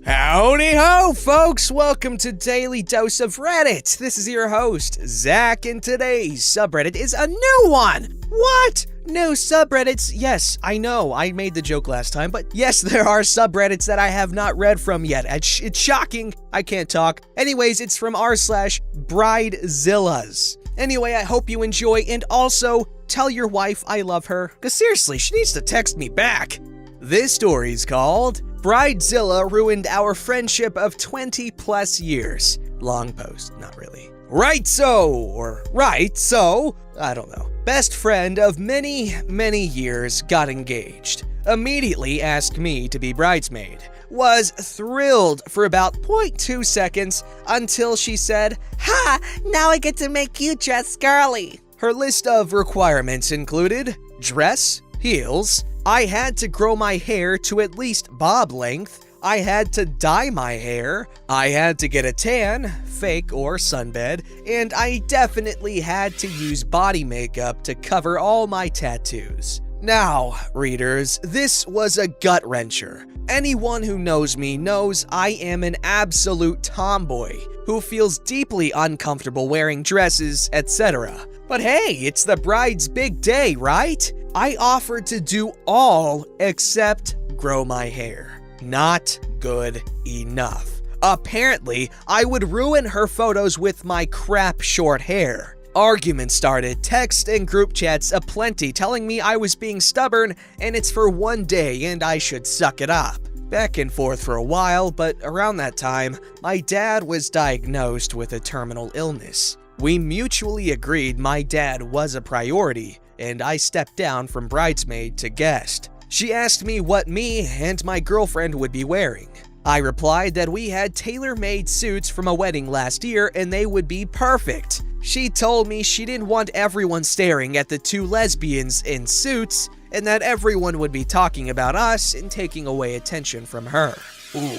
Howdy ho, folks! Welcome to Daily Dose of Reddit. This is your host, Zach, and today's subreddit is a new one! What? New subreddits? Yes, I know, I made the joke last time, but yes, there are subreddits that I have not read from yet. It's shocking. I can't talk. Anyways, it's from r/Bridezillas. Anyway, I hope you enjoy, and also, tell your wife I love her, because seriously, she needs to text me back. This story's called Bridezilla Ruined Our Friendship of 20 plus years. Long post, not really. Right so, I don't know. Best friend of many, many years got engaged. Immediately asked me to be bridesmaid. Was thrilled for about 0.2 seconds until she said, "Ha, now I get to make you dress girly." Her list of requirements included dress, heels, I had to grow my hair to at least bob length, I had to dye my hair, I had to get a tan, fake or sunbed, and I definitely had to use body makeup to cover all my tattoos. Now, readers, this was a gut-wrencher. Anyone who knows me knows I am an absolute tomboy who feels deeply uncomfortable wearing dresses, etc. But hey, it's the bride's big day, right? I offered to do all except grow my hair. Not good enough. Apparently, I would ruin her photos with my crap short hair. Arguments started, text and group chats aplenty telling me I was being stubborn and it's for one day and I should suck it up. Back and forth for a while, but around that time, my dad was diagnosed with a terminal illness. We mutually agreed my dad was a priority, and I stepped down from bridesmaid to guest. She asked me what me and my girlfriend would be wearing. I replied that we had tailor-made suits from a wedding last year and they would be perfect. She told me she didn't want everyone staring at the two lesbians in suits and that everyone would be talking about us and taking away attention from her. Ooh.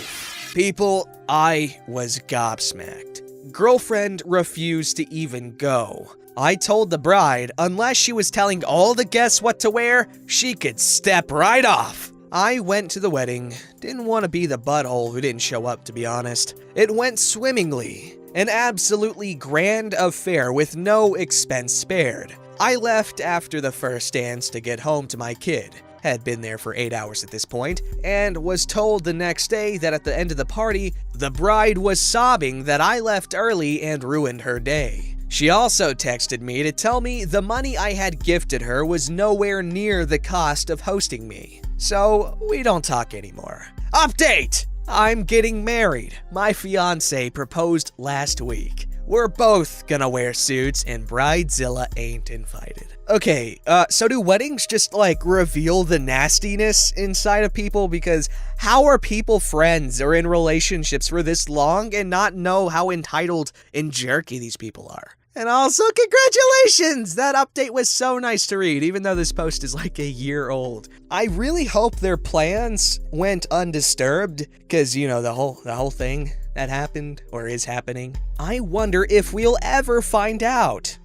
People, I was gobsmacked. Girlfriend refused to even go. I told the bride, unless she was telling all the guests what to wear, she could step right off. I went to the wedding. Didn't want to be the butthole who didn't show up, to be honest. It went swimmingly. An absolutely grand affair with no expense spared. I left after the first dance to get home to my kid. Had been there for 8 hours at this point, and was told the next day that at the end of the party, the bride was sobbing that I left early and ruined her day. She also texted me to tell me the money I had gifted her was nowhere near the cost of hosting me. So, we don't talk anymore. Update! I'm getting married. My fiance proposed last week. We're both gonna wear suits and Bridezilla ain't invited. Okay, so do weddings just reveal the nastiness inside of people? Because how are people friends or in relationships for this long and not know how entitled and jerky these people are? And also, congratulations! That update was so nice to read, even though this post is like a year old. I really hope their plans went undisturbed, because, you know, the whole thing that happened, or is happening. I wonder if we'll ever find out.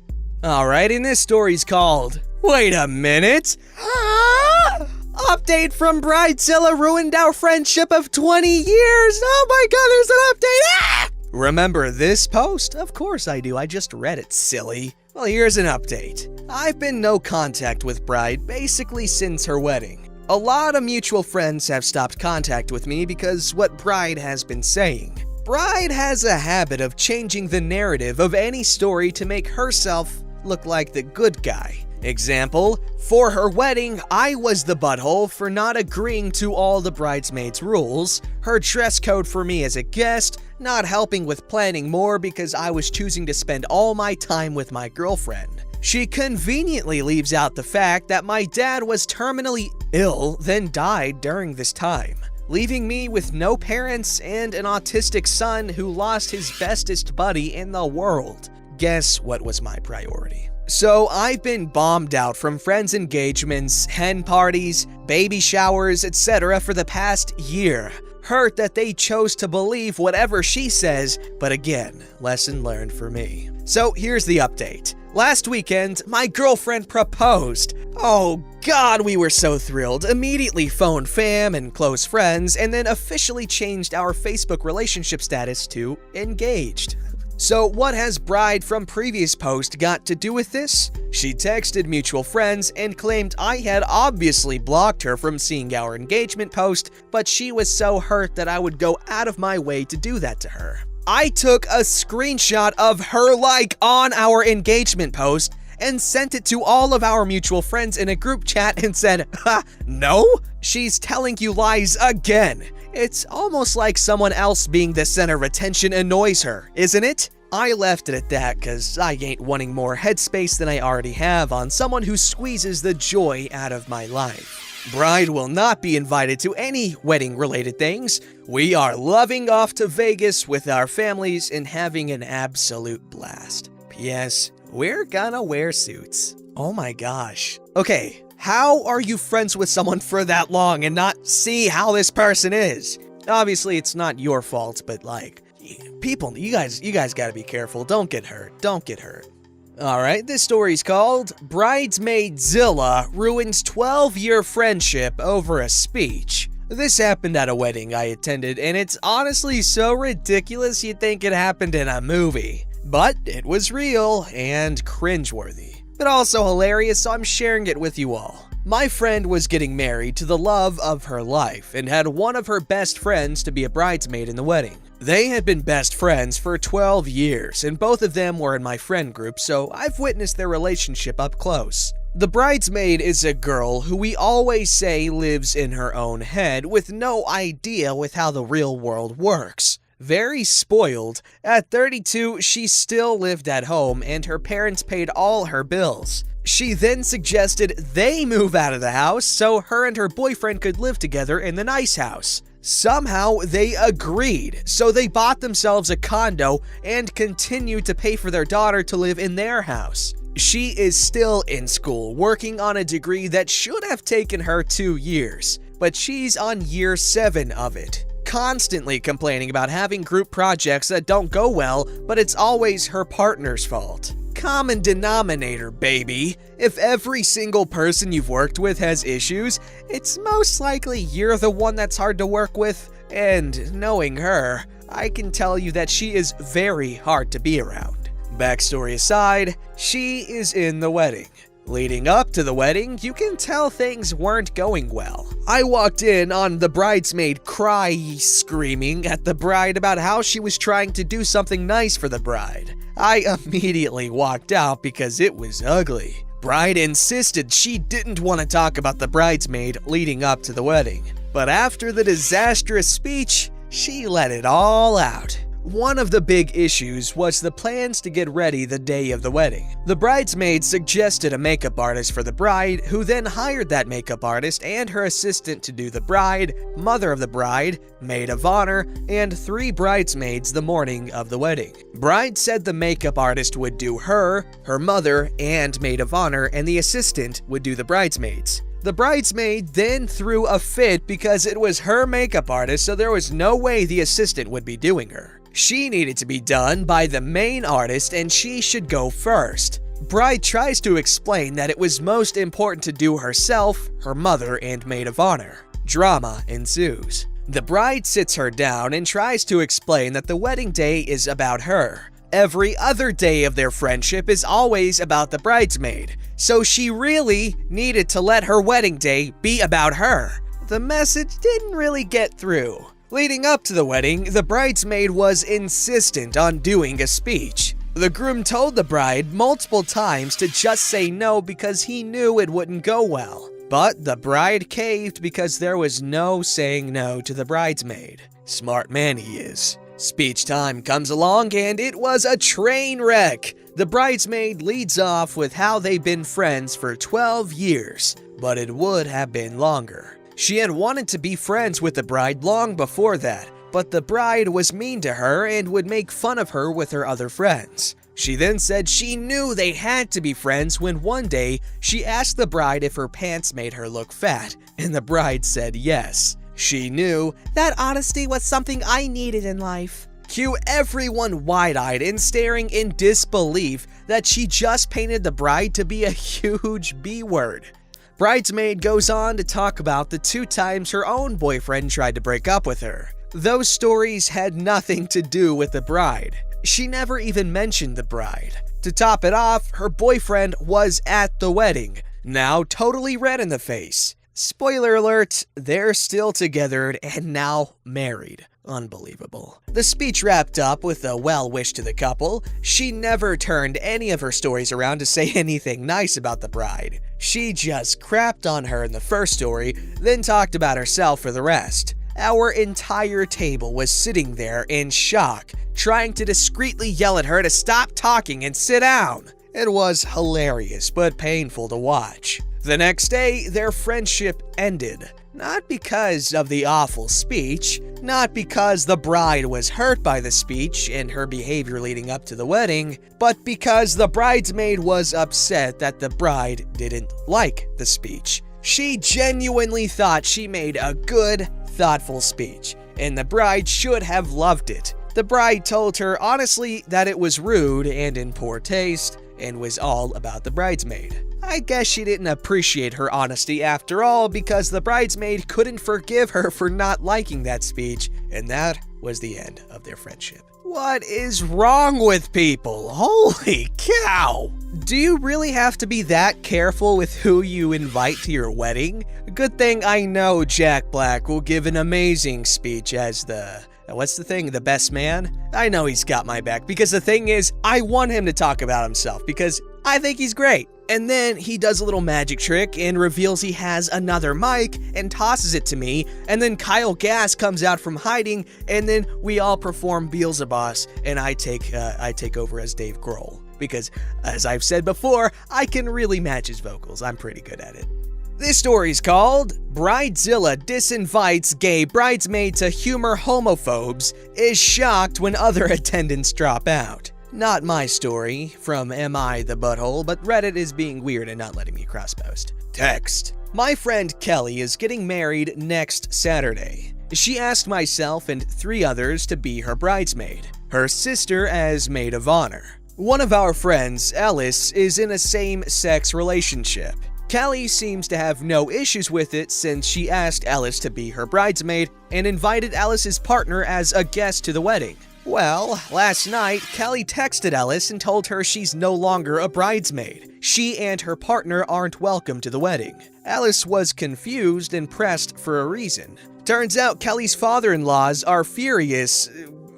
Alright, and this story's called, wait a minute! Update from Bridezilla ruined our friendship of 20 years! Oh my god, there's an update! Remember this post? Of course I do, I just read it, silly. Well, here's an update. I've been no contact with Bride basically since her wedding. A lot of mutual friends have stopped contact with me because what Bride has been saying. Bride has a habit of changing the narrative of any story to make herself look like the good guy. Example, for her wedding, I was the butthole for not agreeing to all the bridesmaids' rules, her dress code for me as a guest, not helping with planning more because I was choosing to spend all my time with my girlfriend. She conveniently leaves out the fact that my dad was terminally ill, then died during this time, leaving me with no parents and an autistic son who lost his bestest buddy in the world. Guess what was my priority? So I've been bombed out from friends' engagements, hen parties, baby showers, etc. for the past year. Hurt that they chose to believe whatever she says, but again, lesson learned for me. So here's the update. Last weekend, my girlfriend proposed. Oh God, we were so thrilled. Immediately phoned fam and close friends, and then officially changed our Facebook relationship status to engaged. So what has bride from previous post got to do with this? She texted mutual friends and claimed I had obviously blocked her from seeing our engagement post, but she was so hurt that I would go out of my way to do that to her. I took a screenshot of her like on our engagement post and sent it to all of our mutual friends in a group chat and said, "Ha, no? She's telling you lies again." It's almost like someone else being the center of attention annoys her, isn't it? I left it at that cause I ain't wanting more headspace than I already have on someone who squeezes the joy out of my life. Bride will not be invited to any wedding-related things. We are loving off to Vegas with our families and having an absolute blast. P.S. We're gonna wear suits. Oh my gosh. Okay, how are you friends with someone for that long and not see how this person is? Obviously, it's not your fault, but like, people, you guys gotta be careful. Don't get hurt. Don't get hurt. Alright, this story's called Bridesmaid-zilla Ruins 12-Year Friendship Over a Speech. This happened at a wedding I attended, and it's honestly so ridiculous you'd think it happened in a movie. But it was real and cringeworthy. But also hilarious, so I'm sharing it with you all. My friend was getting married to the love of her life and had one of her best friends to be a bridesmaid in the wedding. They had been best friends for 12 years, and both of them were in my friend group, so I've witnessed their relationship up close. The bridesmaid is a girl who we always say lives in her own head with no idea with how the real world works. Very spoiled, at 32 she still lived at home and her parents paid all her bills. She then suggested they move out of the house so her and her boyfriend could live together in the nice house. Somehow they agreed, so they bought themselves a condo and continued to pay for their daughter to live in their house. She is still in school, working on a degree that should have taken her 2 years, but she's on year 7 of it. Constantly complaining about having group projects that don't go well, but it's always her partner's fault. Common denominator, baby. If every single person you've worked with has issues, it's most likely you're the one that's hard to work with. And knowing her, I can tell you that she is very hard to be around. Backstory aside, she is in the wedding. Leading up to the wedding, you can tell things weren't going well. I walked in on the bridesmaid screaming at the bride about how she was trying to do something nice for the bride. I immediately walked out because it was ugly. Bride insisted she didn't want to talk about the bridesmaid leading up to the wedding. But after the disastrous speech, she let it all out. One of the big issues was the plans to get ready the day of the wedding. The bridesmaid suggested a makeup artist for the bride, who then hired that makeup artist and her assistant to do the bride, mother of the bride, maid of honor, and 3 bridesmaids the morning of the wedding. Bride said the makeup artist would do her mother, and maid of honor, and the assistant would do the bridesmaids. The bridesmaid then threw a fit because it was her makeup artist, so there was no way the assistant would be doing her. She needed to be done by the main artist and she should go first. Bride tries to explain that it was most important to do herself, her mother, and maid of honor. Drama ensues. The bride sits her down and tries to explain that the wedding day is about her. Every other day of their friendship is always about the bridesmaid, so she really needed to let her wedding day be about her. The message didn't really get through. Leading up to the wedding, the bridesmaid was insistent on doing a speech. The groom told the bride multiple times to just say no because he knew it wouldn't go well. But the bride caved because there was no saying no to the bridesmaid. Smart man he is. Speech time comes along and it was a train wreck. The bridesmaid leads off with how they've been friends for 12 years, but it would have been longer. She had wanted to be friends with the bride long before that, but the bride was mean to her and would make fun of her with her other friends. She then said she knew they had to be friends when one day she asked the bride if her pants made her look fat, and the bride said yes. She knew that honesty was something I needed in life. Cue everyone wide-eyed and staring in disbelief that she just painted the bride to be a huge B-word. Bridesmaid goes on to talk about the 2 times her own boyfriend tried to break up with her. Those stories had nothing to do with the bride. She never even mentioned the bride. To top it off, her boyfriend was at the wedding, now totally red in the face. Spoiler alert, they're still together and now married. Unbelievable. The speech wrapped up with a well wish to the couple. She never turned any of her stories around to say anything nice about the bride. She just crapped on her in the first story, then talked about herself for the rest. Our entire table was sitting there in shock, trying to discreetly yell at her to stop talking and sit down. It was hilarious but painful to watch. The next day, their friendship ended. Not because of the awful speech, not because the bride was hurt by the speech and her behavior leading up to the wedding, but because the bridesmaid was upset that the bride didn't like the speech. She genuinely thought she made a good, thoughtful speech, and the bride should have loved it. The bride told her honestly that it was rude and in poor taste, and was all about the bridesmaid. I guess she didn't appreciate her honesty after all, because the bridesmaid couldn't forgive her for not liking that speech, and that was the end of their friendship. What is wrong with people? Holy cow! Do you really have to be that careful with who you invite to your wedding? Good thing I know Jack Black will give an amazing speech as the best man? I know he's got my back, because the thing is, I want him to talk about himself because I think he's great. And then he does a little magic trick and reveals he has another mic and tosses it to me, and then Kyle Gass comes out from hiding, and then we all perform Beelzebub, and I take over as Dave Grohl. Because, as I've said before, I can really match his vocals. I'm pretty good at it. This story's called Bridezilla Disinvites Gay Bridesmaid to Humor Homophobes, is Shocked When Other Attendants Drop Out. Not my story from Am I the Butthole, but Reddit is being weird and not letting me cross-post. Text. My friend Kelly is getting married next Saturday. She asked myself and 3 others to be her bridesmaid, her sister as maid of honor. One of our friends, Ellis, is in a same-sex relationship. Kelly seems to have no issues with it since she asked Ellis to be her bridesmaid and invited Ellis's partner as a guest to the wedding. Well, last night, Kelly texted Ellis and told her she's no longer a bridesmaid. She and her partner aren't welcome to the wedding. Ellis was confused and pressed for a reason. Turns out Kelly's father-in-laws are furious.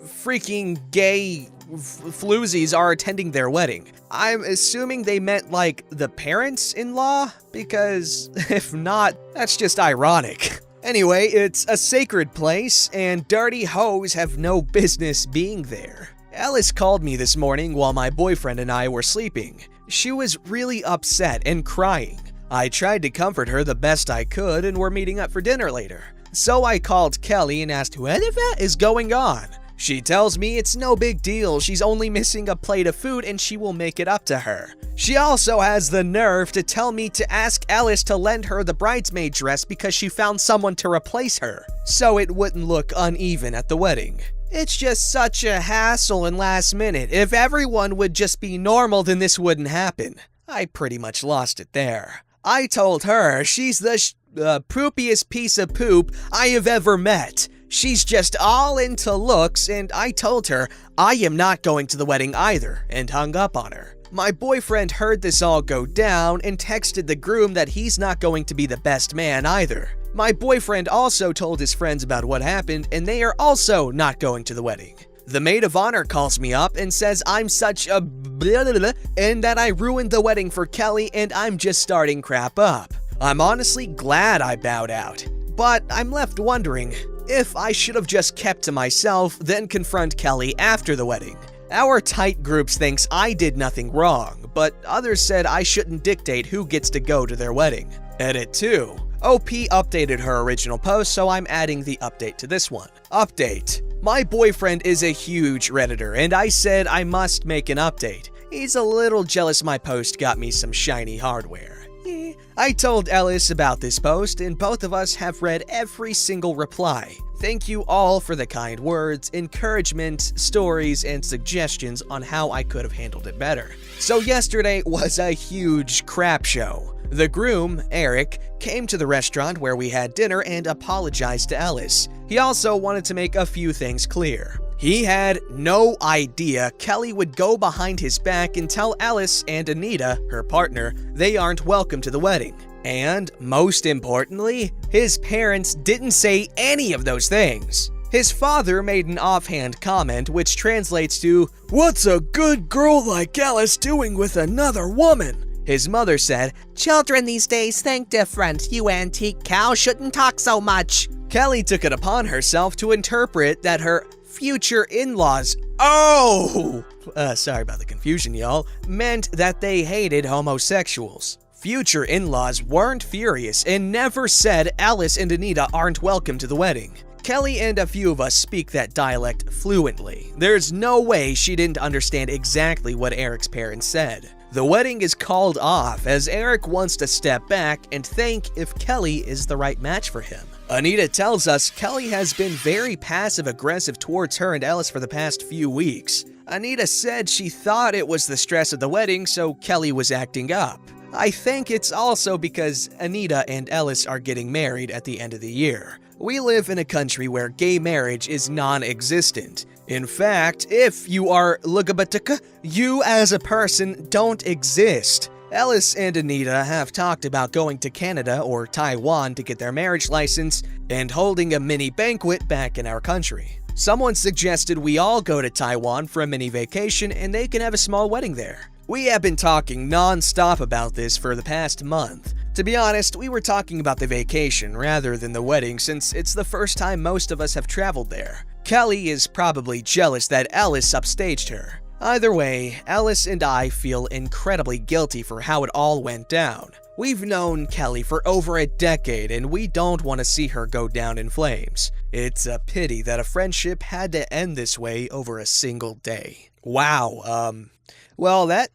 Freaking gay floozies are attending their wedding. I'm assuming they meant like the parents-in-law, because if not, that's just ironic. Anyway, it's a sacred place, and dirty hoes have no business being there. Alice called me this morning while my boyfriend and I were sleeping. She was really upset and crying. I tried to comfort her the best I could, and we're meeting up for dinner later. So I called Kelly and asked what is going on. She tells me it's no big deal, she's only missing a plate of food and she will make it up to her. She also has the nerve to tell me to ask Alice to lend her the bridesmaid dress because she found someone to replace her, so it wouldn't look uneven at the wedding. It's just such a hassle and last minute. If everyone would just be normal, then this wouldn't happen. I pretty much lost it there. I told her she's the poopiest piece of poop I have ever met. She's just all into looks, and I told her I am not going to the wedding either, and hung up on her. My boyfriend heard this all go down and texted the groom that he's not going to be the best man either. My boyfriend also told his friends about what happened, and they are also not going to the wedding. The maid of honor calls me up and says I'm such a blah blah blah, and that I ruined the wedding for Kelly and I'm just starting crap up. I'm honestly glad I bowed out, but I'm left wondering if I should have just kept to myself, then confront Kelly after the wedding. Our tight groups thinks I did nothing wrong, but others said I shouldn't dictate who gets to go to their wedding. Edit 2. OP updated her original post, so I'm adding the update to this one. Update. My boyfriend is a huge Redditor, and I said I must make an update. He's a little jealous my post got me some shiny hardware. I told Ellis about this post, and both of us have read every single reply. Thank you all for the kind words, encouragement, stories, and suggestions on how I could have handled it better. So yesterday was a huge crap show. The groom, Eric, came to the restaurant where we had dinner and apologized to Ellis. He also wanted to make a few things clear. He had no idea Kelly would go behind his back and tell Ellis and Anita, her partner, they aren't welcome to the wedding. And, most importantly, his parents didn't say any of those things. His father made an offhand comment which translates to, "What's a good girl like Alice doing with another woman?" His mother said, "Children these days think different. You antique cow shouldn't talk so much." Kelly took it upon herself to interpret that her future in-laws, sorry about the confusion, y'all, meant that they hated homosexuals. Future in-laws weren't furious and never said Alice and Anita aren't welcome to the wedding. Kelly and a few of us speak that dialect fluently. There's no way she didn't understand exactly what Eric's parents said. The wedding is called off as Eric wants to step back and think if Kelly is the right match for him. Anita tells us Kelly has been very passive-aggressive towards her and Ellis for the past few weeks. Anita said she thought it was the stress of the wedding, so Kelly was acting up. I think it's also because Anita and Ellis are getting married at the end of the year. We live in a country where gay marriage is non-existent. In fact, if you are LGBT, you as a person don't exist. Ellis and Anita have talked about going to Canada or Taiwan to get their marriage license and holding a mini banquet back in our country. Someone suggested we all go to Taiwan for a mini vacation and they can have a small wedding there. We have been talking non-stop about this for the past month. To be honest, we were talking about the vacation rather than the wedding since it's the first time most of us have traveled there. Kelly is probably jealous that Ellis upstaged her. Either way, Ellis and I feel incredibly guilty for how it all went down. We've known Kelly for over a decade and we don't want to see her go down in flames. It's a pity that a friendship had to end this way over a single day. Wow, well, that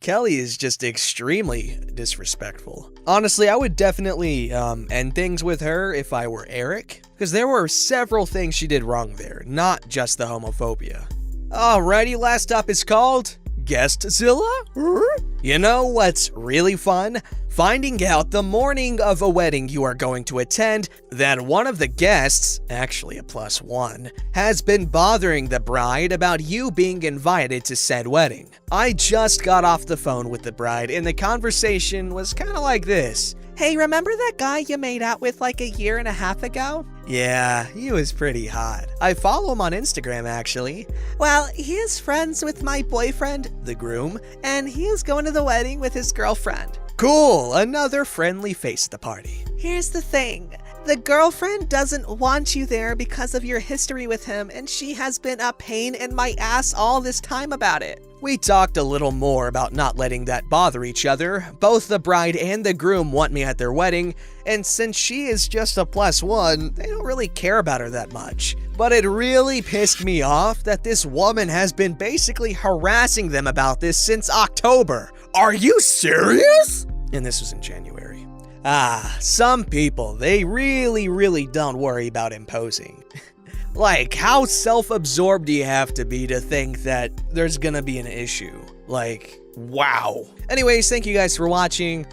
Kelly is just extremely disrespectful. Honestly, I would definitely end things with her if I were Eric, because there were several things she did wrong there, not just the homophobia. Alrighty, last up is called Guestzilla? You know what's really fun? Finding out the morning of a wedding you are going to attend that one of the guests, actually a +1, has been bothering the bride about you being invited to said wedding. I just got off the phone with the bride and the conversation was kind of like this. "Hey, remember that guy you made out with like a year and a half ago?" "Yeah, he was pretty hot. I follow him on Instagram, actually." "Well, he is friends with my boyfriend, the groom, and he is going to the wedding with his girlfriend." "Cool, another friendly face at the party." "Here's the thing. The girlfriend doesn't want you there because of your history with him, and she has been a pain in my ass all this time about it." We talked a little more about not letting that bother each other. Both the bride and the groom want me at their wedding, and since she is just a +1, they don't really care about her that much. But it really pissed me off that this woman has been basically harassing them about this since October. Are you serious? And this was in January. Some people, they really don't worry about imposing. Like, how self-absorbed do you have to be to think that there's gonna be an issue? Like, wow. Anyways, thank you guys for watching.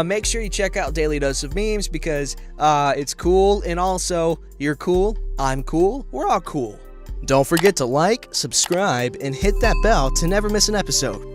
Make sure you check out Daily Dose of Memes because it's cool, and also, you're cool, I'm cool, we're all cool. Don't forget to like, subscribe, and hit that bell to never miss an episode.